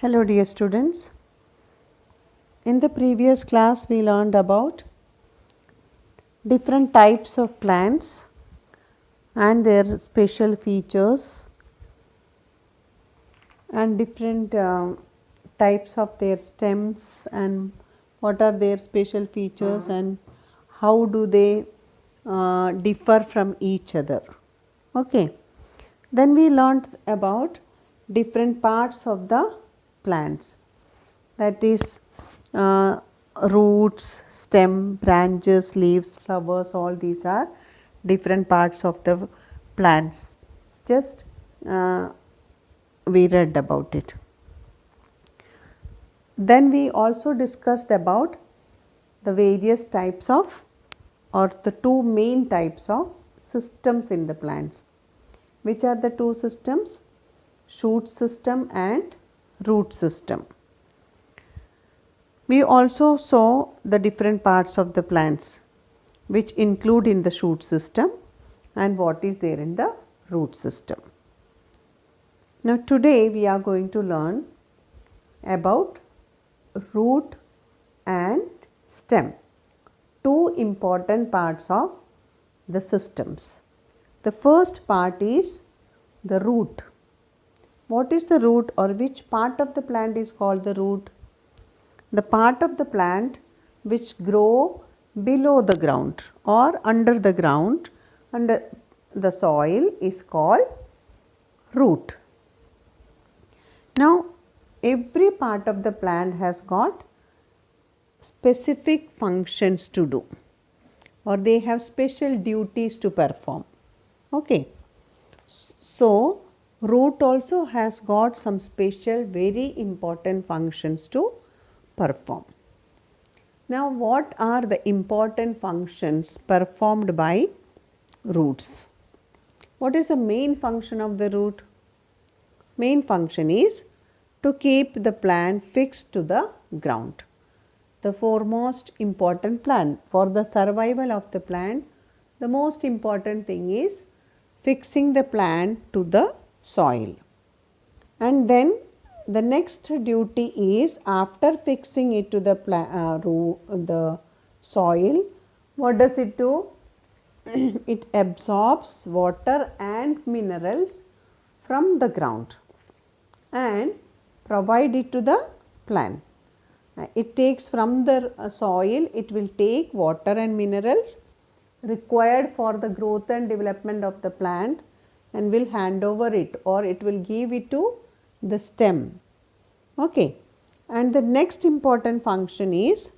Hello dear students. In the previous class we learned about different types of plants and their special features and different types of their stems and what are their special features and how do they differ from each other. Okay. Then we learned about different parts of the plants, that is roots, stem, branches, leaves, flowers, all these are different parts of the plants. Just we read about it. Then we also discussed about the various types of or the two main types of systems in the plants. Which are the two systems? Shoot system and root system. We also saw the different parts of the plants which include in the shoot system and what is there in the root system. Now today we are going to learn about root and stem, two important parts of the systems. The first part is the root. What is the root, or which part of the plant is called the root? The part of the plant which grow below the ground or under the ground, under the soil, is called root. Now every part of the plant has got specific functions to do, or they have special duties to perform. Okay. So root also has got some special very important functions to perform. Now what are the important functions performed by roots? What is the main function of the root? Main function is to keep the plant fixed to the ground. The foremost important plant for the survival of the plant, the most important thing is fixing the plant to the soil. And then the next duty is, after fixing it to the soil, what does it do? It absorbs water and minerals from the ground and provide it to the plant. It takes from the soil, it will take water and minerals required for the growth and development of the plant and will hand over it, or it will give it to the stem. Okay. And the next important function is,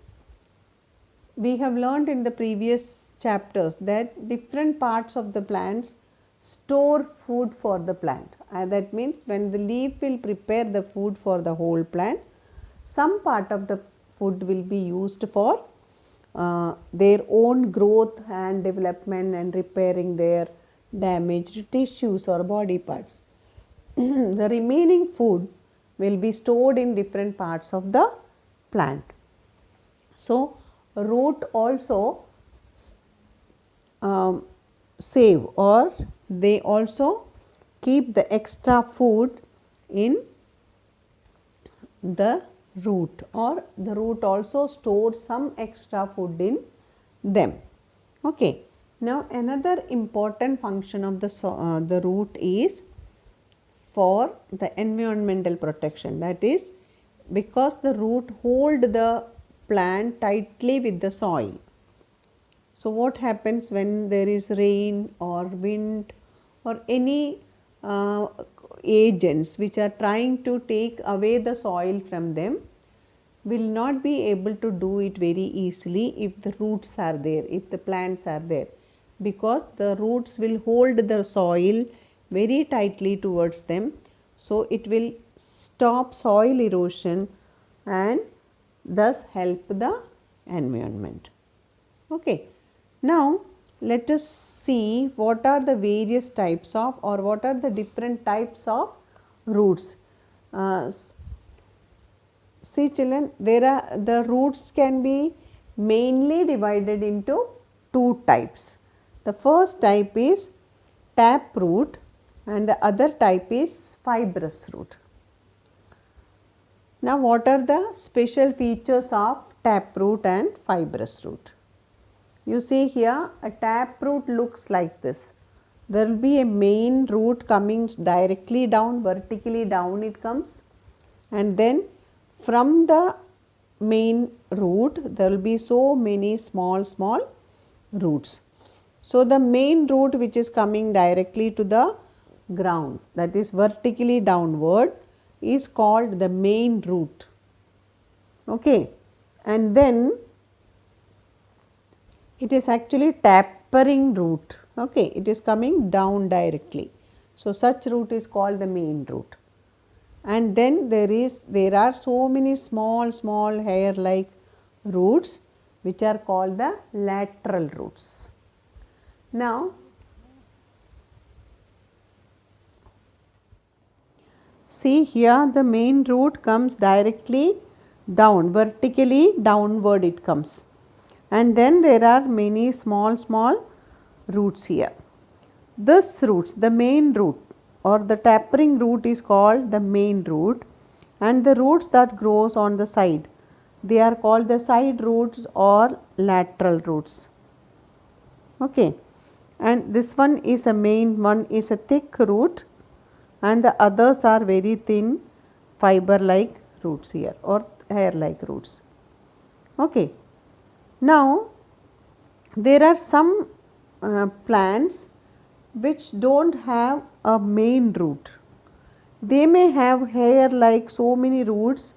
we have learned in the previous chapters that different parts of the plants store food for the plant. That means when the leaf will prepare the food for the whole plant, some part of the food will be used for their own growth and development and repairing their damaged tissues or body parts. The remaining food will be stored in different parts of the plant. So root also save, or they also keep the extra food in the root, or the root also stores some extra food in them. Okay. Now another important function of the root is for the environmental protection, that is because the root hold the plant tightly with the soil. So what happens when there is rain or wind or any agents which are trying to take away the soil from them, will not be able to do it very easily if the roots are there, if the plants are there, because the roots will hold the soil very tightly towards them. So it will stop soil erosion and thus help the environment. Okay. Now let us see what are the various types of, or what are the different types of roots. See children, the roots can be mainly divided into two types. The first type is tap root and the other type is fibrous root. Now what are the special features of taproot and fibrous root? You see here a taproot looks like this. There will be a main root coming directly down, vertically down it comes, and then from the main root there will be so many small roots. So the main root which is coming directly to the ground, that is vertically downward, is called the main root. Okay, and then it is actually tapering root. Okay, it is coming down directly. So such root is called the main root. And then there are so many small hair like roots which are called the lateral roots. Now see here the main root comes directly down, vertically downward it comes, and then there are many small roots here. This roots, the main root or the tapering root is called the main root, and the roots that grows on the side, they are called the side roots or lateral roots. Okay, and this one is a main one, is a thick root, and the others are very thin fiber like roots here or hair like roots. Okay, now there are some plants which don't have a main root. They may have hair like so many roots,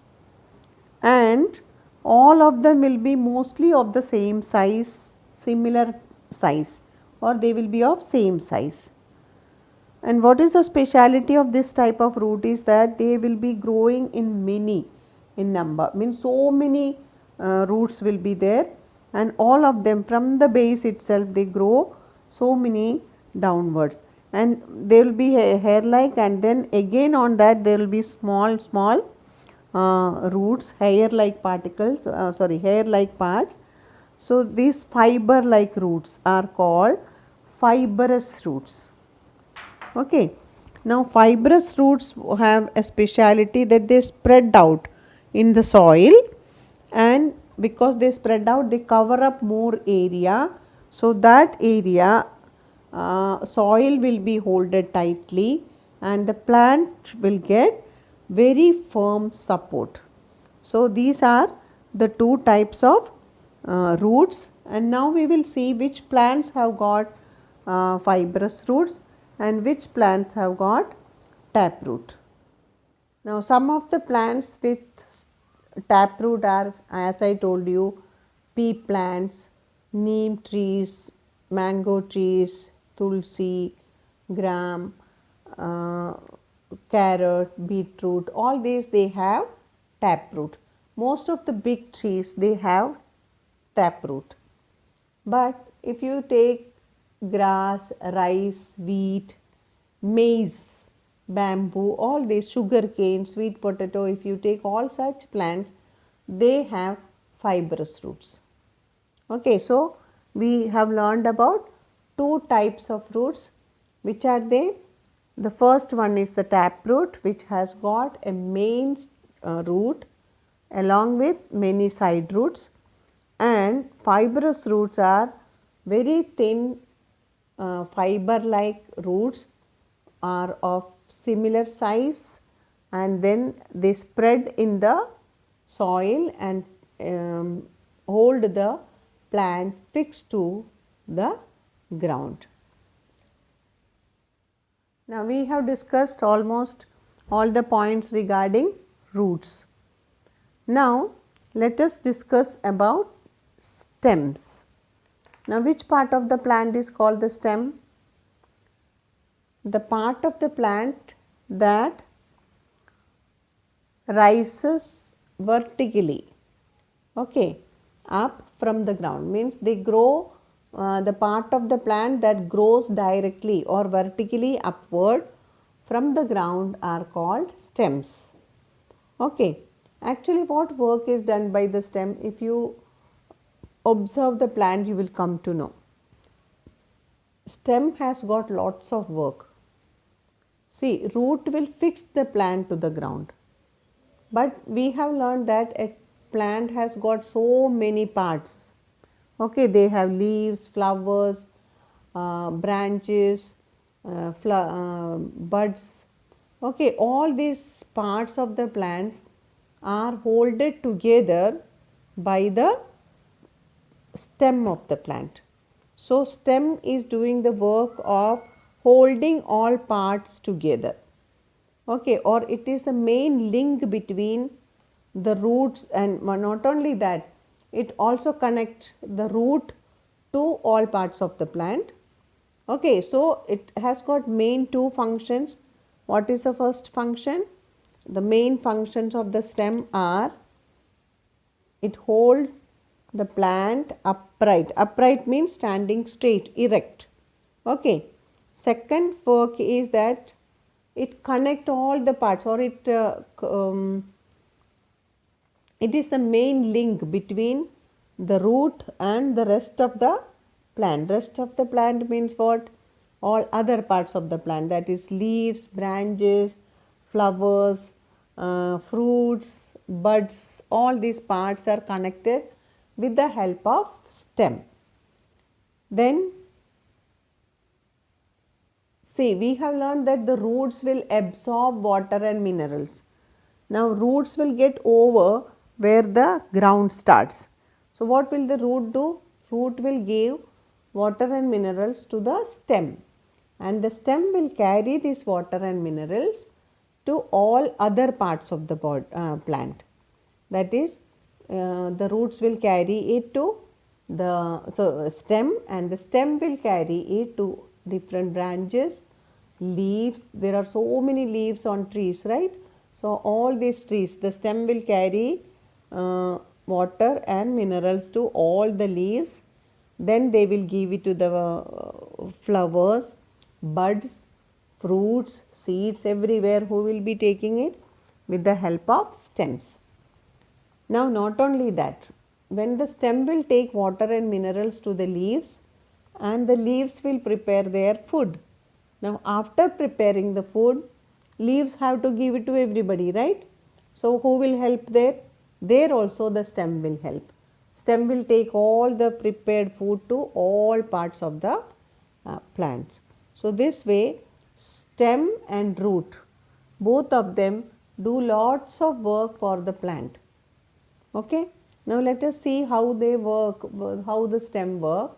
and all of them will be mostly of the same size, similar size, or they will be of same size. And what is the speciality of this type of root is that they will be growing in many in number, means so many roots will be there, and all of them from the base itself they grow so many downwards, and they will be hair like, and then again on that there will be small roots, hair like particles, hair like parts. So these fiber like roots are called fibrous roots. Okay. Now fibrous roots have a speciality that they spread out in the soil, and because they spread out they cover up more area, so that area soil will be holded tightly and the plant will get very firm support. So these are the two types of roots, and now we will see which plants have got fibrous roots and which plants have got taproot. Now some of the plants with taproot are, as I told you, pea plants, neem trees, mango trees, tulsi, gram, carrot, beetroot, all these they have taproot. Most of the big trees they have taproot. But if you take grass, rice, wheat, maize, bamboo, all these, sugar cane, sweet potato, if you take all such plants, they have fibrous roots. Okay, so we have learned about two types of roots. Which are they? The first one is the taproot, which has got a main root along with many side roots, and fibrous roots are very thin fiber like roots, are of similar size, and then they spread in the soil and hold the plant fixed to the ground. Now we have discussed almost all the points regarding roots. Now let us discuss about stems. Now which part of the plant is called the stem? The part of the plant that rises vertically, okay, up from the ground, means they grow, the part of the plant that grows directly or vertically upward from the ground are called stems. Okay. Actually what work is done by the stem? If you observe the plant you will come to know. Stem has got lots of work. See, root will fix the plant to the ground. But we have learned that a plant has got so many parts. Okay, they have leaves, flowers, branches, buds. Okay, all these parts of the plants are holded together by the stem of the plant. So, stem is doing the work of holding all parts together. Okay, or it is the main link between the roots, and not only that, it also connects the root to all parts of the plant. Okay, so it has got main two functions. What is the first function? The main functions of the stem are it hold the plant upright. Upright means standing straight, erect. Okay. Second work is that it connect all the parts, or it is the main link between the root and the rest of the plant. Rest of the plant means what? All other parts of the plant, that is leaves, branches, flowers, fruits, buds, all these parts are connected with the help of stem. Then see, we have learned that the roots will absorb water and minerals. Now roots will get over where the ground starts. So what will the root do? Root will give water and minerals to the stem, and the stem will carry this water and minerals to all other parts of the plant. That is, the roots will carry it to the stem, and the stem will carry it to different branches, leaves. There are so many leaves on trees, right? So all these trees, the stem will carry water and minerals to all the leaves. Then they will give it to the flowers, buds, fruits, seeds, everywhere. Who will be taking it? With the help of stems. Now not only that, when the stem will take water and minerals to the leaves, and the leaves will prepare their food. Now after preparing the food, leaves have to give it to everybody, right? So who will help there? There also the stem will help. Stem will take all the prepared food to all parts of the plants. So this way, stem and root, both of them do lots of work for the plant. Okay. Now let us see how they work, how the stem work.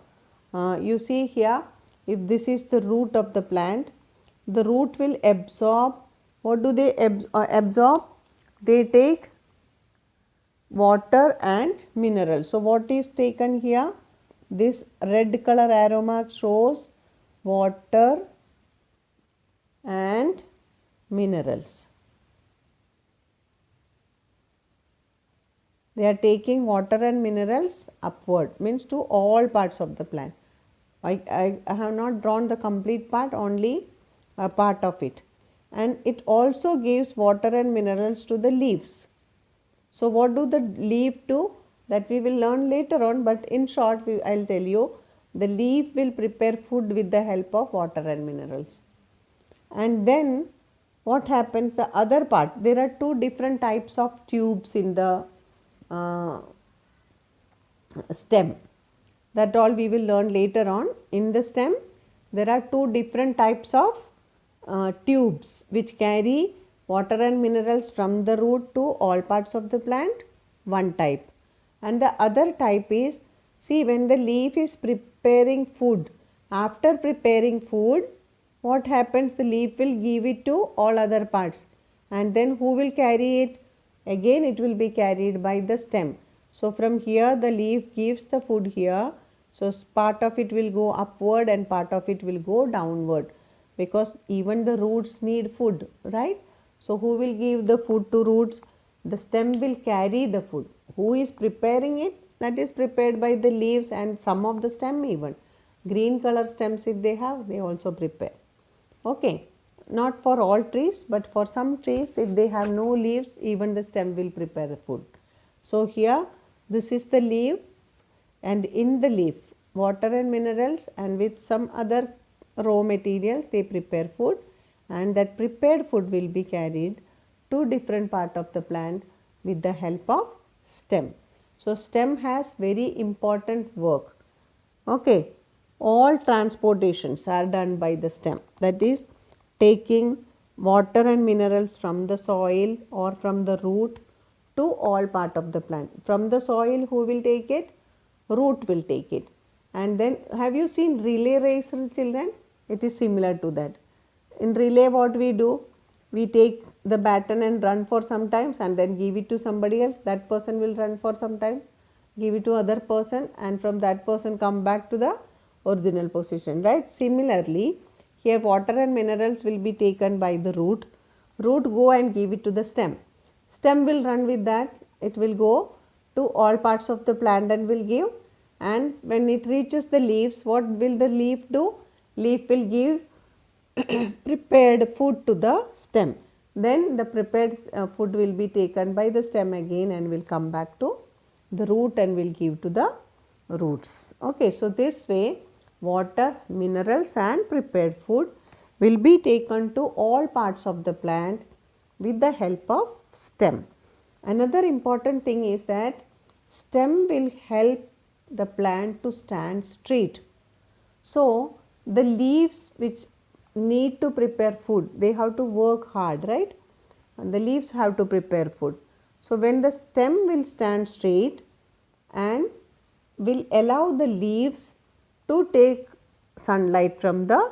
You see here, if this is the root of the plant, the root will absorb. What do they absorb? They take water and minerals. So what is taken here? This red color arrow mark shows water and minerals. They are taking water and minerals upward, means to all parts of the plant. I have not drawn the complete part, only a part of it. And it also gives water and minerals to the leaves. So what do the leaf do? That we will learn later on, but in short I will tell you, the leaf will prepare food with the help of water and minerals. And then what happens, the other part, there are two different types of tubes in the stem. That all we will learn later on. In the stem, there are two different types of tubes which carry water and minerals from the root to all parts of the plant, one type. And the other type is, see, when the leaf is preparing food, after preparing food, what happens? The leaf will give it to all other parts, and then who will carry it? Again it will be carried by the stem. So from here the leaf gives the food here, so part of it will go upward and part of it will go downward, because even the roots need food, right? So who will give the food to roots? The stem will carry the food. Who is preparing it? That is prepared by the leaves and some of the stem even. Green color stems if they have, they also prepare. Okay. Not for all trees, but for some trees, if they have no leaves, even the stem will prepare the food. So here this is the leaf, and in the leaf water and minerals and with some other raw materials they prepare food, and that prepared food will be carried two different part of the plant with the help of stem. So, stem has very important work. Okay, all transportations are done by the stem, that is taking water and minerals from the soil or from the root to all part of the plant. From the soil, who will take it? Root will take it. And then have you seen relay race, children? It is similar to that. In relay, what we do? We take the baton and run for some times and then give it to somebody else. That person will run for some time, give it to other person, and from that person come back to the original position, right? Similarly, here water and minerals will be taken by the root. Root go and give it to the stem. Stem will run with that. It will go to all parts of the plant and will give, and when it reaches the leaves, what will the leaf do? Leaf will give prepared food to the stem. Then the prepared food will be taken by the stem again and will come back to the root and will give to the roots. Okay, so this way water, minerals and prepared food will be taken to all parts of the plant with the help of stem. Another important thing is that stem will help the plant to stand straight. So, the leaves which need to prepare food, they have to work hard, right? And the leaves have to prepare food. So, when the stem will stand straight and will allow the leaves to take sunlight from the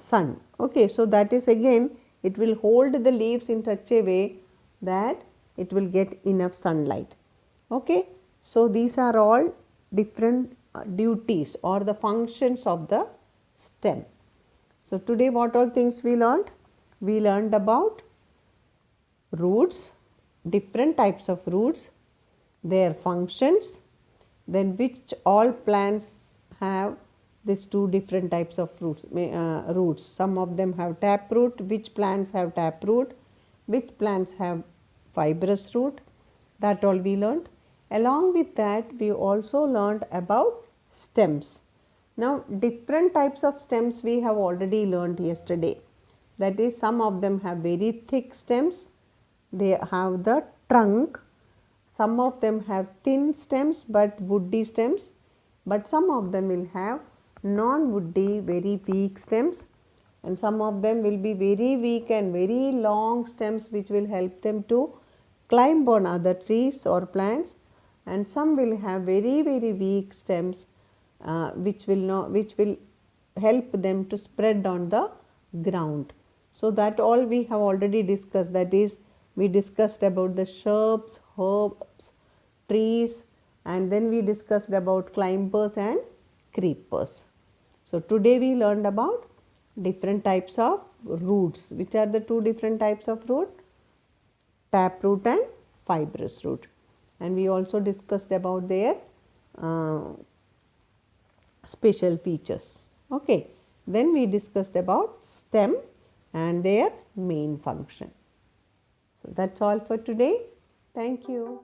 sun. Okay, so that is again, it will hold the leaves in such a way that it will get enough sunlight. Okay, so these are all different duties or the functions of the stem. So, today what all things we learned? We learned about roots, different types of roots, their functions, then which all plants have these two different types of roots. Some of them have taproot, which plants have taproot, which plants have fibrous root, that all we learned. Along with that, we also learned about stems. Now, different types of stems we have already learned yesterday. That is, some of them have very thick stems, they have the trunk. Some of them have thin stems but woody stems, but some of them will have non-woody, very weak stems, and some of them will be very weak and very long stems which will help them to climb on other trees or plants, and some will have very weak stems which will help them to spread on the ground. So, that all we have already discussed, that is, we discussed about the shrubs, herbs, trees, and then we discussed about climbers and creepers. So, today we learned about different types of roots. Which are the two different types of root? Taproot and fibrous root. And we also discussed about their special features. Okay. Then we discussed about stem and their main function. So, that is all for today. Thank you.